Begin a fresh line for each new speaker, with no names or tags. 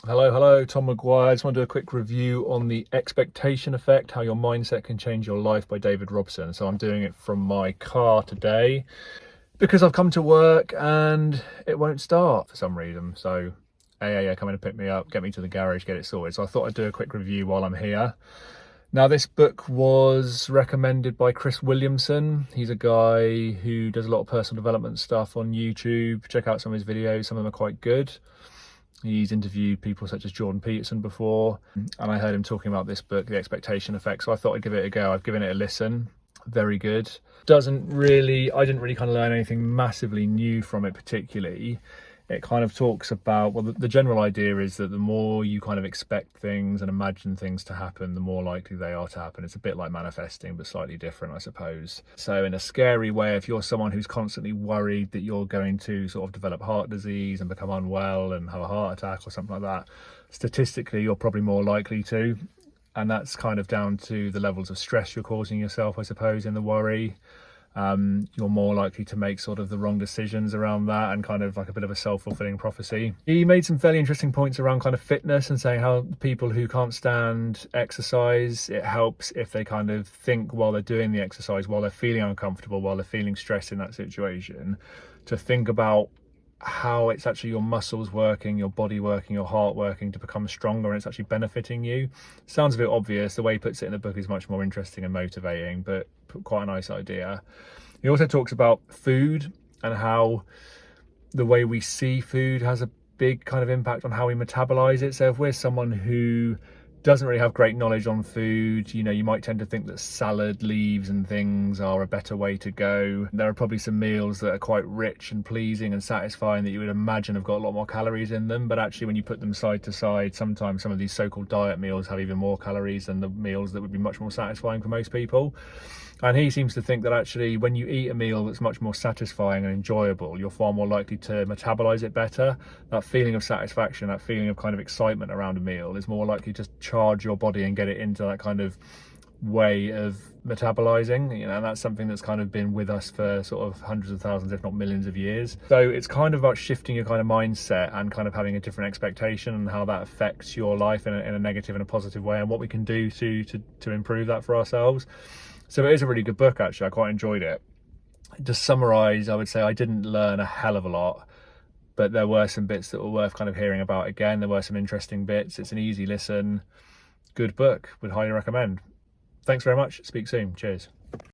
Hello, Tom Maguire. I just want to do a quick review on the expectation effect, how your mindset can change your life by David Robson. So I'm doing it from my car today because I've come to work and it won't start for some reason. So AA come in and pick me up, get me to the garage, get it sorted. So I thought I'd do a quick review while I'm here. Now, this book was recommended by Chris Williamson. He's a guy who does a lot of personal development stuff on YouTube. Check out some of his videos. Some of them are quite good. He's interviewed people such as Jordan Peterson before, and I heard him talking about this book, The Expectation Effect, so I thought I'd give it a go. I've given it a listen. Very good. I didn't really kind of learn anything massively new from it particularly. It kind of talks about, well, the general idea is that the more you kind of expect things and imagine things to happen, the more likely they are to happen. It's a bit like manifesting, but slightly different, I suppose. So in a scary way, if you're someone who's constantly worried that you're going to sort of develop heart disease and become unwell and have a heart attack or something like that, statistically, you're probably more likely to. And that's kind of down to the levels of stress you're causing yourself, I suppose, in the worry. You're more likely to make sort of the wrong decisions around that, and kind of like a bit of a self-fulfilling prophecy. He made some fairly interesting points around kind of fitness and saying how people who can't stand exercise, it helps if they kind of think while they're doing the exercise, while they're feeling uncomfortable, while they're feeling stressed in that situation, to think about how it's actually your muscles working, your body working, your heart working to become stronger, and it's actually benefiting you. Sounds a bit obvious. The way he puts it in the book is much more interesting and motivating, but quite a nice idea. He also talks about food and how the way we see food has a big kind of impact on how we metabolize it. So if we're someone who doesn't really have great knowledge on food, you might tend to think that salad leaves and things are a better way to go. There are probably some meals that are quite rich and pleasing and satisfying that you would imagine have got a lot more calories in them, but actually when you put them side to side, sometimes some of these so-called diet meals have even more calories than the meals that would be much more satisfying for most people. And he seems to think that actually when you eat a meal that's much more satisfying and enjoyable, you're far more likely to metabolize it better. That feeling of satisfaction, that feeling of kind of excitement around a meal is more likely to charge your body and get it into that kind of way of metabolizing, and that's something that's kind of been with us for sort of hundreds of thousands, if not millions of years. So it's kind of about shifting your kind of mindset and kind of having a different expectation, and how that affects your life in a negative and a positive way, and what we can do to improve that for ourselves. So it is a really good book, actually. I quite enjoyed it. To summarize, I would say I didn't learn a hell of a lot, but there were some bits that were worth kind of hearing about again. There were some interesting bits. It's an easy listen, good book, would highly recommend. Thanks very much. Speak soon. Cheers.